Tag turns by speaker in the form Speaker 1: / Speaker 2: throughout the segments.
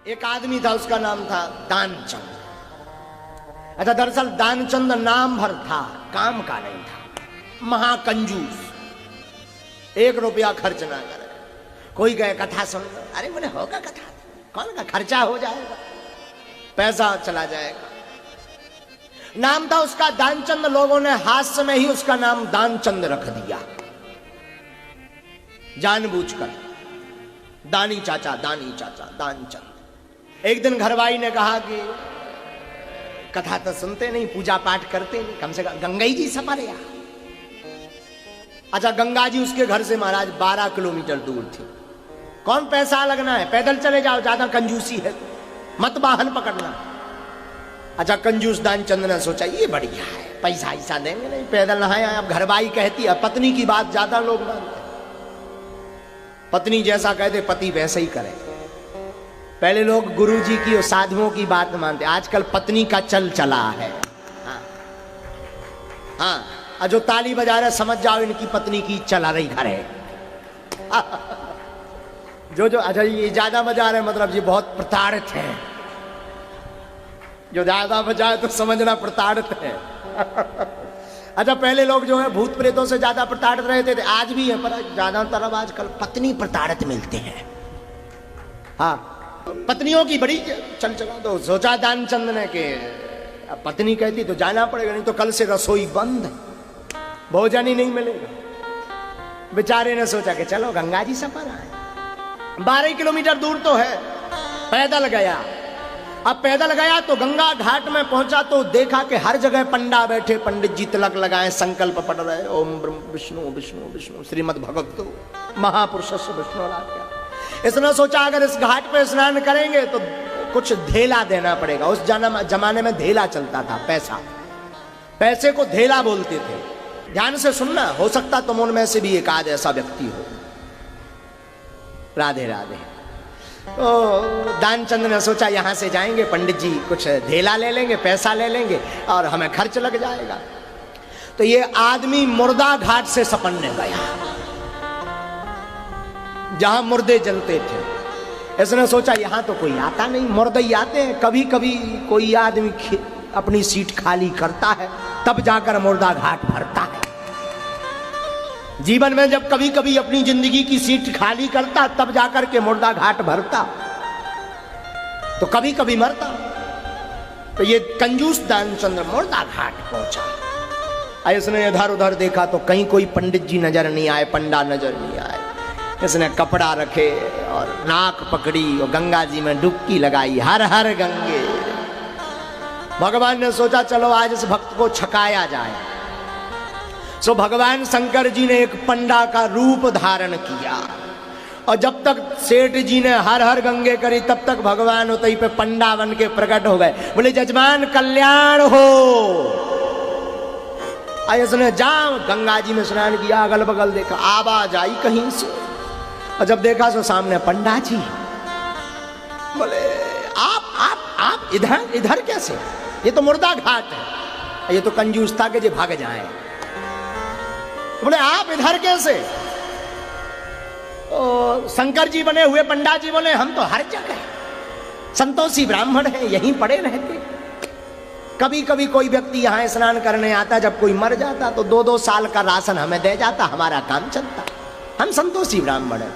Speaker 1: एक आदमी था, उसका नाम था दानचंद। अच्छा, दरअसल दानचंद नाम भर था, काम का नहीं था। महाकंजूस, 1 रुपया खर्च ना करे। कोई कहे कथा सुन लो, अरे बोले होगा कथा, कौन का खर्चा हो जाएगा, पैसा चला जाएगा। नाम था उसका दानचंद। लोगों ने हास्य में ही उसका नाम दानचंद रख दिया, जानबूझकर। दानी चाचा, दानी चाचा, दानचंद। एक दिन घरवाई ने कहा कि कथा तो सुनते नहीं, पूजा पाठ करते नहीं, कम से कम गंगा जी सपरिया। अच्छा, गंगा जी उसके घर से महाराज 12 किलोमीटर दूर थी। कौन पैसा लगना है, पैदल चले जाओ, ज्यादा कंजूसी है, मत वाहन पकड़ना। अच्छा, कंजूस दानचंद ने सोचा ये बढ़िया है, पैसा ऐसा देंगे नहीं, पैदल नहाए। अब घरवाई कहती है, पत्नी की बात ज्यादा लोग मानते, पत्नी जैसा कहते पति वैसे ही करे। पहले लोग गुरुजी की और साधुओं की बात मानते, आजकल पत्नी का चल चला है। हाँ, जो ताली बजा रहे समझ जाओ इनकी पत्नी की चला रही घर है। जो अच्छा, ये ज्यादा बजा रहे मतलब ये बहुत प्रताड़ित है। जो ज्यादा बजाए तो समझना प्रताड़ित है। अच्छा, पहले लोग जो है भूत प्रेतों से ज्यादा प्रताड़ित रहते थे, आज भी है, पर ज्यादातर अब आजकल पत्नी प्रताड़ित मिलते हैं। हाँ, पत्नियों की बड़ी चल चला। तो सोचा दानचंद ने कि पत्नी कहती तो जाना पड़ेगा, नहीं तो कल से रसोई बंद, भोजन ही नहीं मिलेगा। बेचारे ने सोचा कि चलो गंगा जी सफर आए। 12 किलोमीटर दूर तो है, पैदल गया। अब पैदल गया तो गंगा घाट में पहुंचा तो देखा कि हर जगह पंडा बैठे, पंडित जी तिलक लगाए, संकल्प पढ़ रहे, ओम ब्रह्म विष्णु विष्णु विष्णु श्रीमद् भगवतो महापुरुषस्य विष्णुराज्ञा। इसने सोचा अगर इस घाट पे स्नान करेंगे तो कुछ धेला देना पड़ेगा। उस जमाने में धेला चलता था, पैसा, पैसे को धेला बोलते थे। ध्यान से सुनना, हो सकता तुम उनमें से भी एक आध ऐसा व्यक्ति हो। राधे राधे। तो दानचंद ने सोचा यहां से जाएंगे, पंडित जी कुछ धेला ले लेंगे, पैसा ले लेंगे और हमें खर्च लग जाएगा। तो ये आदमी मुर्दा घाट से सपन्ने गया, जहां मुर्दे जलते थे। इसने सोचा यहां तो कोई आता नहीं, मुर्दे ही आते हैं, कभी कभी कोई आदमी अपनी सीट खाली करता है, तब जाकर मुर्दा घाट भरता है। जीवन में जब कभी कभी अपनी जिंदगी की सीट खाली करता, तब जाकर के मुर्दा घाट भरता, तो कभी कभी मरता। तो ये कंजूस दानचंद्र मुर्दा घाट पहुंचा। इसने इधर उधर देखा तो कहीं कोई पंडित जी नजर नहीं आए, पंडा नजर नहीं आए। इसने कपड़ा रखे और नाक पकड़ी और गंगा जी में डुबकी लगाई, हर हर गंगे। भगवान ने सोचा चलो आज इस भक्त को छकाया जाए। सो भगवान शंकर जी ने एक पंडा का रूप धारण किया, और जब तक सेठ जी ने हर हर गंगे करी तब तक भगवान उतई पे पंडा बन के प्रकट हो गए। बोले जजमान कल्याण हो। इसने जाओ गंगा जी में स्नान किया, अगल बगल देखा, आवाज आई कहीं से, और जब देखा तो सामने पंडा जी। बोले आप इधर कैसे? ये तो मुर्दा घाट है। ये तो कंजूस था कि जे भाग जाए। बोले आप इधर कैसे? शंकर जी बने हुए पंडा जी बोले हम तो हर जगह संतोषी ब्राह्मण हैं, यहीं पड़े रहते। कभी कभी कोई व्यक्ति यहाँ स्नान करने आता, जब कोई मर जाता तो 2-2 साल का राशन हमें दे जाता, हमारा काम चलता। हम संतोषी ब्राह्मण हैं।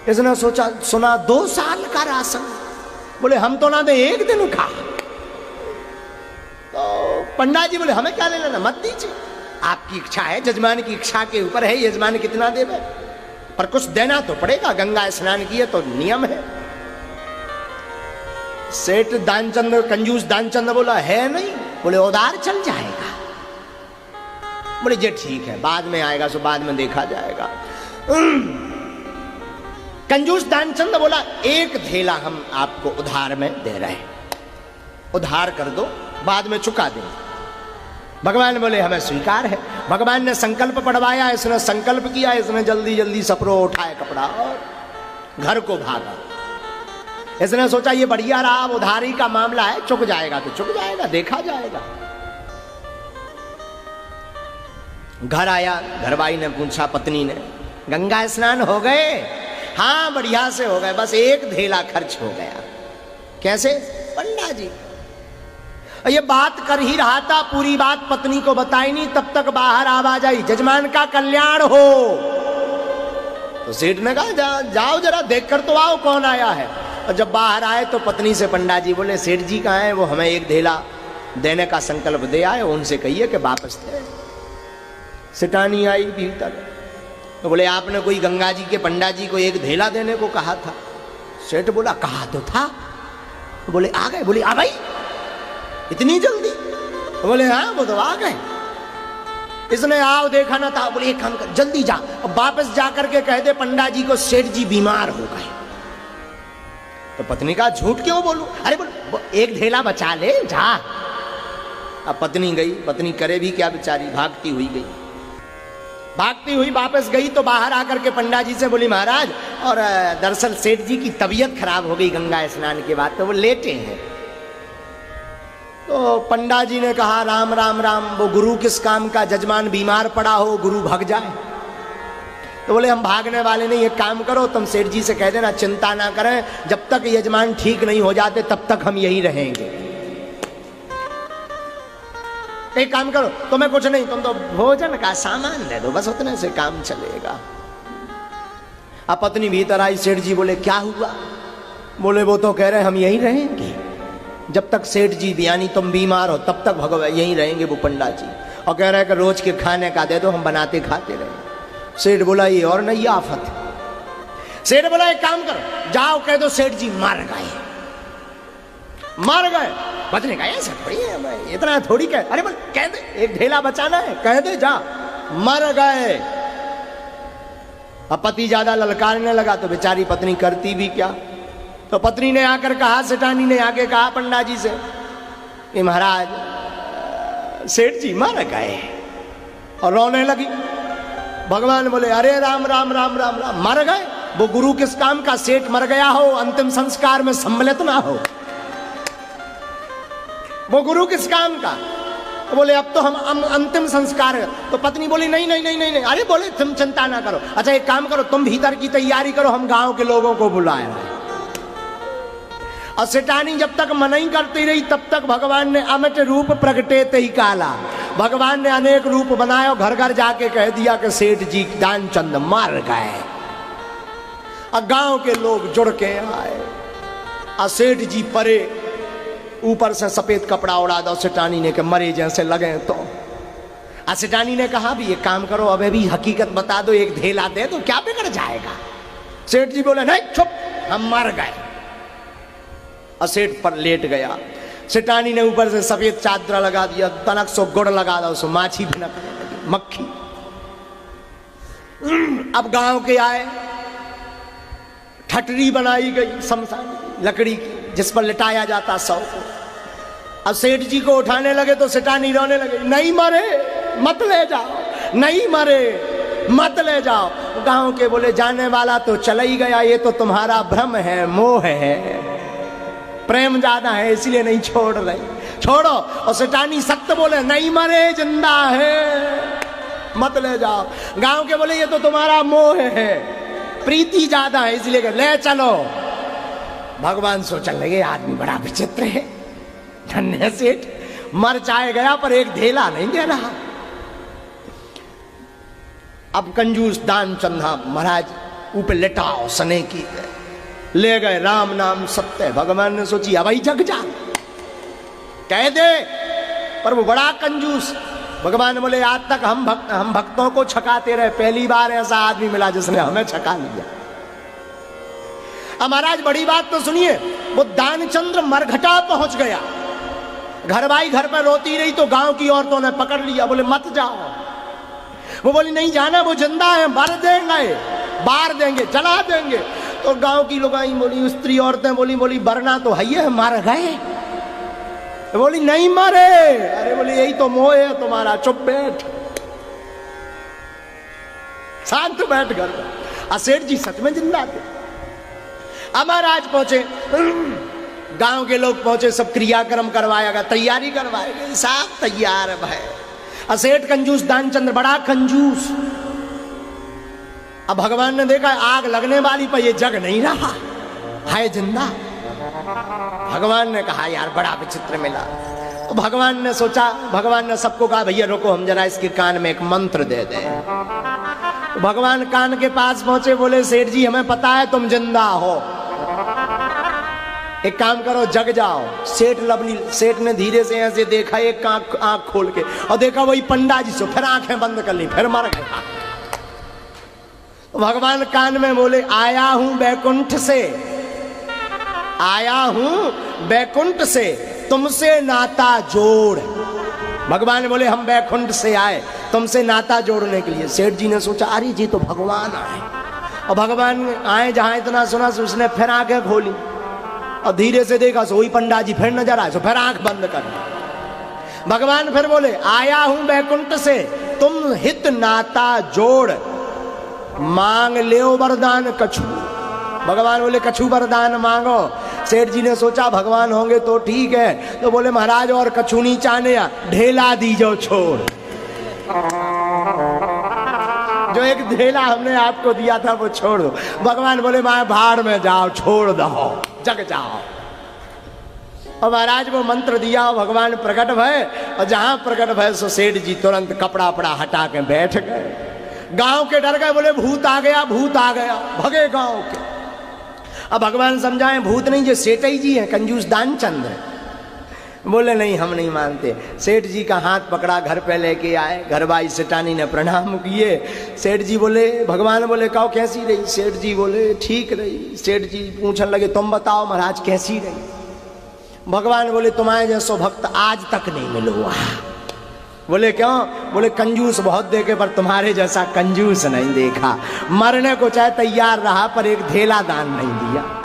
Speaker 1: इसने सोचा सुना 2 साल का राशन, बोले हम तो ना दे 1 दिन का। तो पंडा जी बोले हमें क्या ले लेना, मत दीजिए, आपकी इच्छा है, जजमान की इच्छा के ऊपर है, यजमान कितना देवे, पर कुछ देना तो पड़ेगा, गंगा स्नान किए तो नियम है। सेठ दानचंद, कंजूस दानचंद बोला है नहीं। बोले उधार चल जाएगा। बोले जे ठीक है, बाद में आएगा सो बाद में देखा जाएगा। कंजूस दानचंद बोला 1 धेला हम आपको उधार में दे रहे हैं, उधार कर दो, बाद में चुका देंगे। भगवान बोले हमें स्वीकार है। भगवान ने संकल्प पढ़वाया, इसने संकल्प किया, इसने जल्दी जल्दी सपरो उठाया कपड़ा और घर को भागा। इसने सोचा ये बढ़िया रहा, उधारी का मामला है, चुक जाएगा तो चुक जाएगा, देखा जाएगा। घर आया, घरवाई ने पूछा पत्नी ने, गंगा स्नान हो गए? हाँ बढ़िया से हो गए, बस 1 धेला खर्च हो गया। कैसे? पंडा जी। ये बात कर ही रहा था, पूरी बात पत्नी को बताई नहीं, तब तक बाहर आवाज आई, जजमान का कल्याण हो। तो सेठ ने कहा जाओ जरा देख कर तो आओ कौन आया है। और जब बाहर आए तो पत्नी से पंडा जी बोले, सेठ जी कहाँ है? वो हमें एक धेला देने का संकल्प दे आए, उनसे कहिए कि वापस दे। सेठानी आई भीतर, तो बोले आपने कोई गंगा जी के पंडा जी को एक धेला देने को कहा था। सेठ बोला कहा तो था। तो बोले आ गए? बोले आ भाई इतनी जल्दी? बोले हाँ वो तो आ गए। इसने आओ देखा ना था। बोले एक काम कर, जल्दी जा और वापस जाकर के कह दे पंडा जी को सेठ जी बीमार हो गए। तो पत्नी का झूठ क्यों बोलूं? अरे बोल एक धेला बचा ले जा। अब पत्नी गई, पत्नी करे भी क्या बेचारी, भागती हुई गई। भागती हुई वापस गई तो बाहर आकर के पंडा जी से बोली महाराज, और दरअसल सेठ जी की तबीयत खराब हो गई गंगा स्नान के बाद, तो वो लेटे हैं। तो पंडा जी ने कहा राम राम राम, वो गुरु किस काम का, जजमान बीमार पड़ा हो गुरु भाग जाए। तो बोले हम भागने वाले नहीं, एक काम करो तुम सेठ जी से कह देना चिंता ना करें, जब तक यजमान ठीक नहीं हो जाते तब तक हम यही रहेंगे। एक काम करो, तुम्हें कुछ नहीं, तुम तो भोजन का सामान दे दो, बस उतने से काम चलेगा। अब पत्नी भीतर आई, सेठ जी बोले क्या हुआ? बोले वो तो कह रहे हम यहीं रहेंगे, जब तक सेठ जी यानी तुम बीमार हो तब तक भगवान यहीं रहेंगे वो पंडा जी, और कह रहे कि रोज के खाने का दे दो, हम बनाते खाते रहेंगे। सेठ बोला ये और नहीं आफत। सेठ बोला एक काम करो, जाओ कह दो सेठ जी मर गए। मर गए? बचने का ऐसा थोड़ी है, इतना थोड़ी कह, अरे बोल कह दे, एक ढेला बचाना है, कह दे जा मर गए। अब पति ज्यादा ललकारने लगा तो बेचारी पत्नी करती भी क्या। तो पत्नी ने आकर कहा, सेठानी ने आके कहा पंडा जी से कि महाराज सेठ जी मर गए, और रोने लगी। भगवान बोले अरे राम राम राम राम राम, मर गए? वो गुरु किस काम का, सेठ मर गया हो अंतिम संस्कार में सम्मिलित ना हो, वो गुरु किस काम का? तो बोले अब तो हम अंतिम संस्कार है। तो पत्नी बोली नहीं नहीं नहीं नहीं नहीं। अरे बोले तुम चिंता ना करो, अच्छा एक काम करो, तुम भीतर की तैयारी करो, हम गांव के लोगों को बुलाए रहे। और सेठानी जब तक मनाई करती रही तब तक भगवान ने अमिट रूप प्रगटे ते ही काला, भगवान ने अनेक रूप बनाया, घर घर जाके कह दिया कि सेठ जी दानचंद मर गए। और गांव के लोग जुड़ के आए, और सेठ जी परे ऊपर से सफेद कपड़ा उड़ा दो सेठानी ने कि मरे जैसे लगे। तो सेठानी ने कहा भी एक काम करो, अब भी हकीकत बता दो, एक धेला दे दो, क्या बिगड़ जाएगा। सेठ जी बोले नहीं चुप, हम मर गए। और सेठ पर लेट गया। सेठानी ने ऊपर से सफेद चादर लगा दिया, तनक सो गुड़ लगा दो, सो माछी भिनकने लगी, मक्खी। अब गांव के आए, ठटरी बनाई गई शमशान लकड़ी की, जिस पर लिटाया जाता सौ को। अब सेठ जी को उठाने लगे तो सेठानी रोने लगे, नहीं मरे मत ले जाओ, नहीं मरे मत ले जाओ। गांव के बोले जाने वाला तो चला ही गया, ये तो तुम्हारा भ्रम है, मोह है, प्रेम ज्यादा है इसलिए नहीं छोड़ रही, छोड़ो। और सेठानी सत्य बोले नहीं मरे जिंदा है, मत ले जाओ। गांव के बोले ये तो तुम्हारा मोह है, प्रीति ज्यादा है इसलिए ले चलो। भगवान सोचने लगे आदमी बड़ा विचित्र है, धन्य सेठ मर चाहे गया पर एक धेला नहीं दे रहा। अब कंजूस दानचंद महाराज ऊपर लेटाओ सने की ले गए, राम नाम सत्य है। भगवान ने सोची अब जग जा, कह दे, पर वो बड़ा कंजूस। भगवान बोले आज तक हम भक्तों को छकाते रहे, पहली बार ऐसा आदमी मिला जिसने हमें छका लिया। महाराज बड़ी बात तो सुनिए, वो दानचंद्र मरघटा पहुंच गया, घरवाई घर पर रोती रही तो गांव की औरतों ने पकड़ लिया, बोले मत जाओ। वो बोली नहीं जाना, वो जिंदा है, मार देंगे, बार देंगे, जला देंगे। तो गांव की लोग आई, बोली स्त्री औरतें बोली बरना तो है, मर गए। बोली नहीं मरे। अरे बोली यही तो मोह है तुम्हारा, चुप बैठ, शांत बैठ घर पर। सेठ जी सच में जिंदा थे। महाराज पहुंचे, गांव के लोग पहुंचे, सब क्रियाक्रम करवाया गया, तैयारी करवाई गई, सब तैयार है। सेठ कंजूस दानचंद्र बड़ा कंजूस। अब भगवान ने देखा आग लगने वाली पर ये जग नहीं रहा है, जिंदा। भगवान ने कहा यार बड़ा विचित्र मिला। तो भगवान ने सोचा, भगवान ने सबको कहा भैया रुको, हम जरा इसके कान में एक मंत्र दे दें। तो भगवान कान के पास पहुंचे, बोले सेठ जी हमें पता है तुम जिंदा हो, एक काम करो जग जाओ। सेठ ने धीरे से ऐसे देखा, एक आंख खोल के, और देखा वही पंडा जी से, फिर आंखें बंद कर ली, फिर मर गया। भगवान कान में बोले आया हूं बैकुंठ से, आया हूं बैकुंठ से, तुमसे नाता जोड़। भगवान बोले हम बैकुंठ से आए तुमसे नाता जोड़ने के लिए। सेठ जी ने सोचा अरे जी तो भगवान आए, और भगवान आए जहां इतना सुना से उसने फिर आंखें खोली और धीरे से देखा सो वही पंडा जी फिर नजर आए, सो फिर आंख बंद कर। भगवान फिर बोले आया हूं बैकुंठ से, तुम हित नाता जोड़, मांग ले वरदान कछु। भगवान बोले कछु वरदान मांगो। सेठ जी ने सोचा भगवान होंगे तो ठीक है, तो बोले महाराज और कछु नहीं चाहने, ढेला दीजो छोड़। जो एक ढेला हमने आपको दिया था वो छोड़ दो। भगवान बोले मैं भाड़ में जाओ, छोड़ दो, जग जाओ। और महाराज वो मंत्र दिया, भगवान प्रकट भय, और जहां प्रकट भय सो सेठ जी तुरंत कपड़ा वपड़ा हटा के बैठ गए। गांव के डर गए, बोले भूत आ गया, भूत आ गया, भगे गांव के। अब भगवान समझाए भूत नहीं, जो सेठ जी है कंजूस दानचंद है। बोले नहीं हम नहीं मानते। सेठ जी का हाथ पकड़ा, घर पे लेके आए, घरवाई सेठानी ने प्रणाम किए। सेठ जी बोले, भगवान बोले कहो कैसी रही? सेठ जी बोले ठीक रही। सेठ जी पूछने लगे तुम बताओ महाराज कैसी रही? भगवान बोले तुम्हारे जैसो भक्त आज तक नहीं मिलो हुआ। बोले क्यों? बोले कंजूस बहुत देखे पर तुम्हारे जैसा कंजूस नहीं देखा। मरने को चाहे तैयार रहा पर एक ढेला दान नहीं दिया।